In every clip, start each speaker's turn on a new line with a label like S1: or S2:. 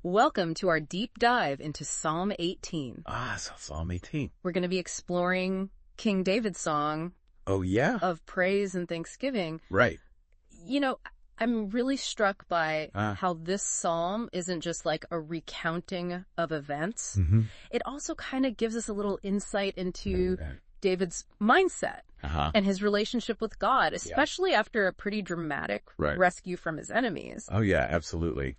S1: Welcome to our deep dive into Psalm 18.
S2: So Psalm 18.
S1: We're going to be exploring King David's song
S2: Oh, yeah?
S1: of praise and thanksgiving.
S2: Right.
S1: You know, I'm really struck by how this psalm isn't just like a recounting of events.
S2: Mm-hmm.
S1: It also kind of gives us a little insight into David's mindset and his relationship with God, especially after a pretty dramatic rescue from his enemies.
S2: Oh, yeah, absolutely.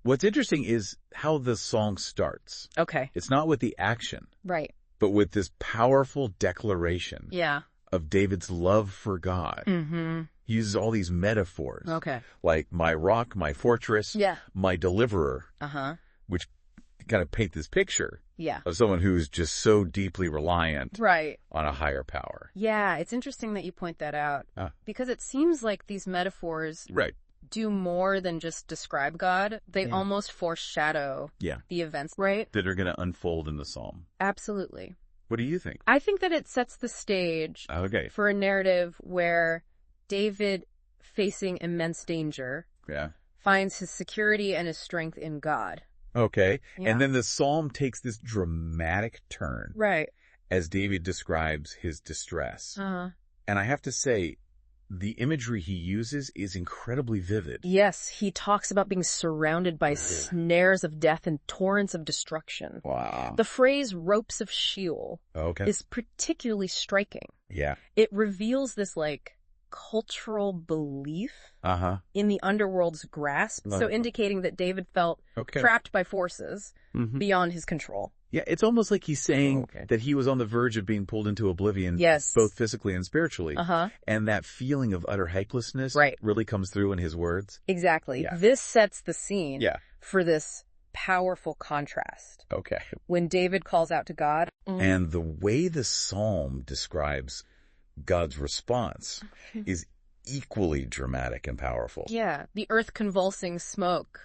S2: What's interesting is how the song starts.
S1: Okay.
S2: It's not with the action.
S1: Right.
S2: But with this powerful declaration of David's love for God.
S1: Mm-hmm.
S2: He uses all these metaphors.
S1: Okay.
S2: Like my rock, my fortress, my deliverer, which kind of paint this picture of someone who's just so deeply reliant on a higher power.
S1: Yeah, it's interesting that you point that out because it seems like these metaphors do more than just describe God. They almost foreshadow the events,
S2: that are going to unfold in the psalm.
S1: Absolutely.
S2: What do you think?
S1: I think that it sets the stage for a narrative where David, facing immense danger, finds his security and his strength in God.
S2: Okay. Yeah. And then the psalm takes this dramatic turn. As David describes his distress. And I have to say, the imagery he uses is incredibly vivid.
S1: Yes, he talks about being surrounded by snares of death and torrents of destruction.
S2: Wow.
S1: The phrase ropes of Sheol is particularly striking.
S2: Yeah.
S1: It reveals this, cultural belief in the underworld's grasp, so indicating that David felt trapped by forces beyond his control.
S2: Yeah, it's almost like he's saying that he was on the verge of being pulled into oblivion, both physically and spiritually. And that feeling of utter helplessness really comes through in his words.
S1: Exactly.
S2: Yeah.
S1: This sets the scene for this powerful contrast.
S2: Okay.
S1: When David calls out to God.
S2: And the way the psalm describes God's response is equally dramatic and powerful.
S1: Yeah, the earth convulsing smoke.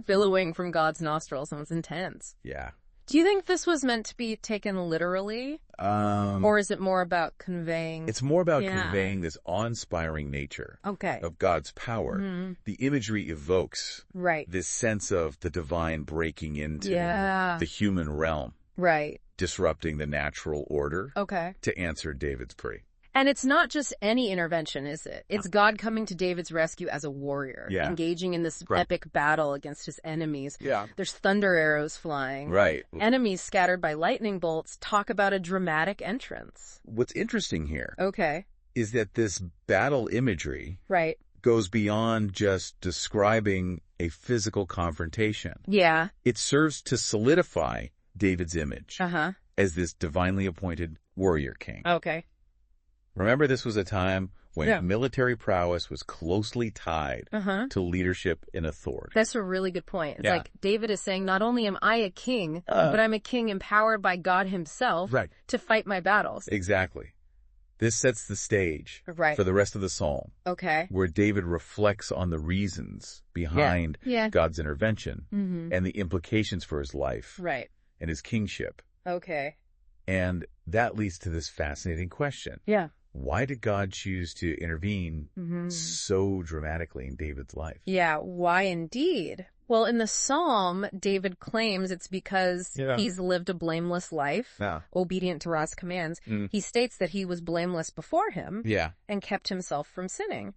S1: Billowing from God's nostrils. Sounds intense.
S2: Yeah.
S1: Do you think this was meant to be taken literally? Or is it more about conveying?
S2: It's more about conveying this awe-inspiring nature of God's power. The imagery evokes this sense of the divine breaking into the human realm. Disrupting the natural order to answer David's plea.
S1: And it's not just any intervention, is it? It's God coming to David's rescue as a warrior, engaging in this epic battle against his enemies. There's thunder arrows flying. Enemies scattered by lightning bolts. Talk about a dramatic entrance.
S2: What's interesting here is that this battle imagery goes beyond just describing a physical confrontation. It serves to solidify David's image as this divinely appointed warrior king. Remember, this was a time when military prowess was closely tied to leadership and authority.
S1: That's a really good point. It's like David is saying, not only am I a king, but I'm a king empowered by God himself to fight my battles.
S2: Exactly. This sets the stage for the rest of the psalm, where David reflects on the reasons behind God's intervention and the implications for his life and his kingship. And that leads to this fascinating question. Why did God choose to intervene so dramatically in David's life?
S1: Why indeed? Well, in the psalm, David claims it's because he's lived a blameless life, obedient to God's commands. He states that he was blameless before him and kept himself from sinning.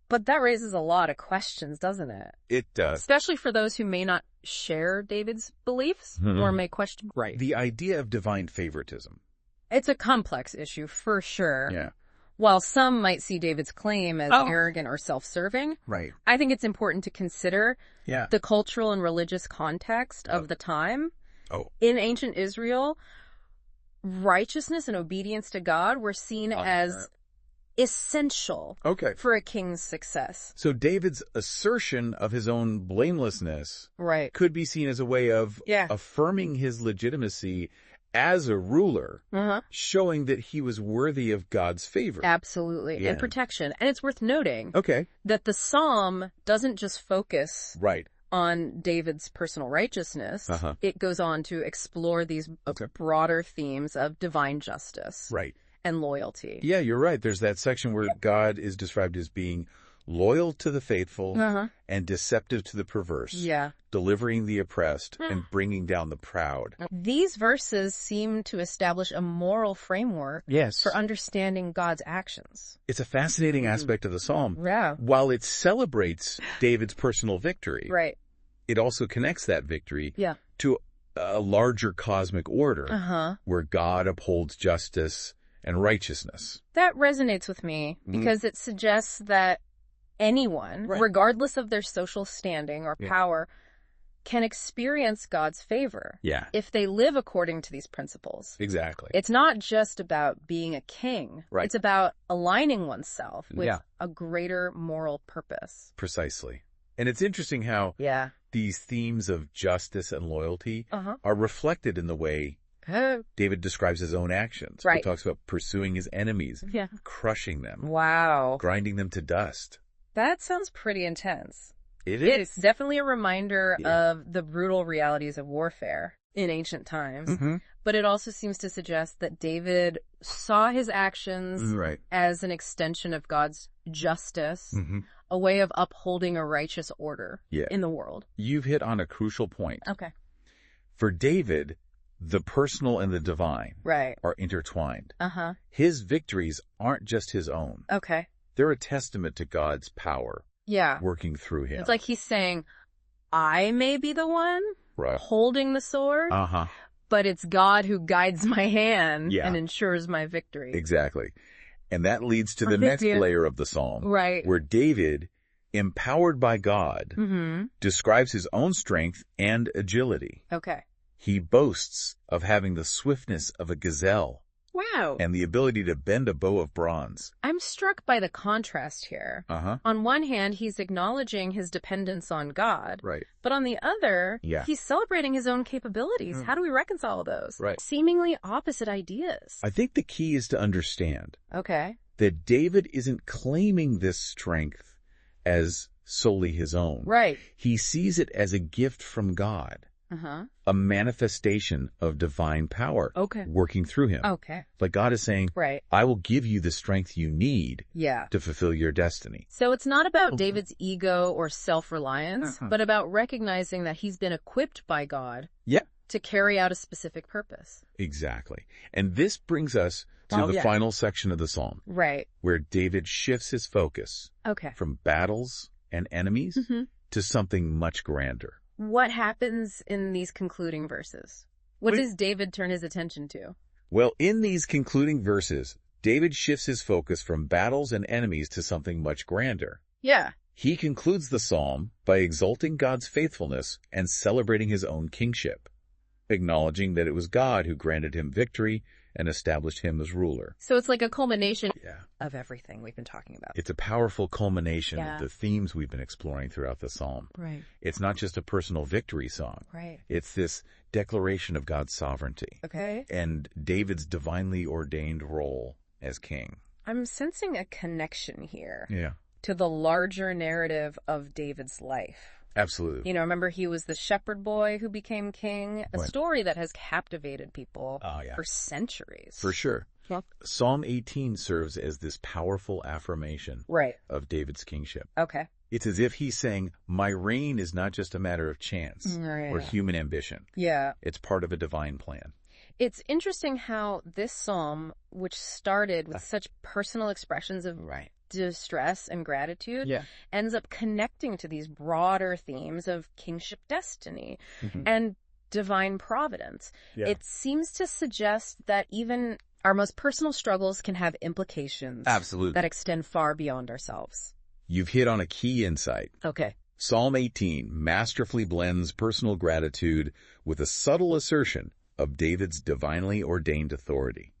S1: But that raises a lot of questions, doesn't it?
S2: It does.
S1: Especially for those who may not share David's beliefs or may question.
S2: The idea of divine favoritism.
S1: It's a complex issue, for sure. While some might see David's claim as arrogant or self-serving, I think it's important to consider the cultural and religious context of the time. In ancient Israel, righteousness and obedience to God were seen as essential for a king's success.
S2: So David's assertion of his own blamelessness could be seen as a way of affirming his legitimacy as a ruler, showing that he was worthy of God's favor.
S1: Absolutely. And protection. And it's worth noting that the psalm doesn't just focus on David's personal righteousness. It goes on to explore these broader themes of divine justice and loyalty.
S2: Yeah, you're right. There's that section where God is described as being loyal to the faithful and deceptive to the perverse. Yeah. Delivering the oppressed and bringing down the proud.
S1: These verses seem to establish a moral framework for understanding God's actions.
S2: It's a fascinating aspect of the psalm. Yeah. While it celebrates David's personal victory, it also connects that victory to a larger cosmic order where God upholds justice and righteousness.
S1: That resonates with me because it suggests that anyone, regardless of their social standing or power, can experience God's favor if they live according to these principles.
S2: Exactly.
S1: It's not just about being a king. It's about aligning oneself with a greater moral purpose.
S2: Precisely. And it's interesting how these themes of justice and loyalty are reflected in the way David describes his own actions. He talks about pursuing his enemies, crushing them, grinding them to dust.
S1: That sounds pretty intense.
S2: It is.
S1: It's definitely a reminder of the brutal realities of warfare in ancient times. But it also seems to suggest that David saw his actions as an extension of God's justice, a way of upholding a righteous order in the world.
S2: You've hit on a crucial point.
S1: Okay.
S2: For David, the personal and the divine are intertwined. His victories aren't just his own.
S1: Okay.
S2: They're a testament to God's power working through him.
S1: It's like he's saying, I may be the one holding the sword, but it's God who guides my hand and ensures my victory.
S2: Exactly. And that leads to the next layer of the psalm, where David, empowered by God, describes his own strength and agility.
S1: Okay.
S2: He boasts of having the swiftness of a gazelle.
S1: Wow.
S2: And the ability to bend a bow of bronze.
S1: I'm struck by the contrast here. On one hand, he's acknowledging his dependence on God. But on the other, he's celebrating his own capabilities. How do we reconcile those? Seemingly opposite ideas.
S2: I think the key is to understand that David isn't claiming this strength as solely his own. He sees it as a gift from God. A manifestation of divine power working through him. Like God is saying, I will give you the strength you need to fulfill your destiny.
S1: So it's not about David's ego or self-reliance, but about recognizing that he's been equipped by God to carry out a specific purpose.
S2: Exactly. And this brings us to the final section of the psalm, where David shifts his focus from battles and enemies to something much grander.
S1: What happens in these concluding verses? What does David turn his attention to?
S2: Well, in these concluding verses, David shifts his focus from battles and enemies to something much grander. He concludes the psalm by exalting God's faithfulness and celebrating his own kingship, acknowledging that it was God who granted him victory and established him as ruler.
S1: So it's like a culmination of everything we've been talking about.
S2: It's a powerful culmination of the themes we've been exploring throughout the psalm. It's not just a personal victory song. It's this declaration of God's sovereignty. And David's divinely ordained role as king.
S1: I'm sensing a connection here to the larger narrative of David's life.
S2: Absolutely.
S1: You know, remember he was the shepherd boy who became king, a story that has captivated people for centuries.
S2: For sure. Psalm 18 serves as this powerful affirmation of David's kingship. It's as if he's saying, my reign is not just a matter of chance or human ambition. It's part of a divine plan.
S1: It's interesting how this psalm, which started with such personal expressions of distress and gratitude, ends up connecting to these broader themes of kingship destiny and divine providence. It seems to suggest that even our most personal struggles can have implications that extend far beyond ourselves.
S2: You've hit on a key insight. Psalm 18 masterfully blends personal gratitude with a subtle assertion of David's divinely ordained authority.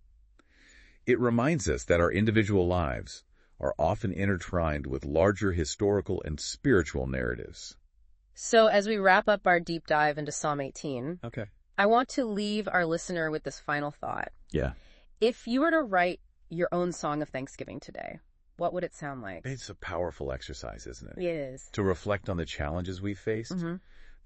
S2: It reminds us that our individual lives are often intertwined with larger historical and spiritual narratives.
S1: So as we wrap up our deep dive into Psalm 18, I want to leave our listener with this final thought. If you were to write your own song of thanksgiving today, what would it sound like?
S2: It's a powerful exercise, isn't it?
S1: It is.
S2: To reflect on the challenges we've faced,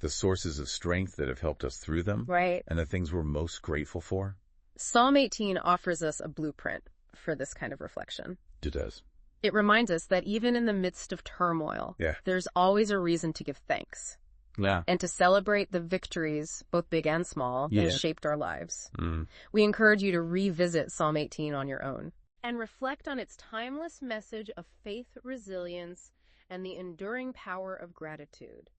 S2: the sources of strength that have helped us through them, and the things we're most grateful for.
S1: Psalm 18 offers us a blueprint for this kind of reflection.
S2: It does.
S1: It reminds us that even in the midst of turmoil, there's always a reason to give thanks.
S2: Yeah.
S1: And to celebrate the victories, both big and small, that shaped our lives. We encourage you to revisit Psalm 18 on your own and reflect on its timeless message of faith, resilience, and the enduring power of gratitude.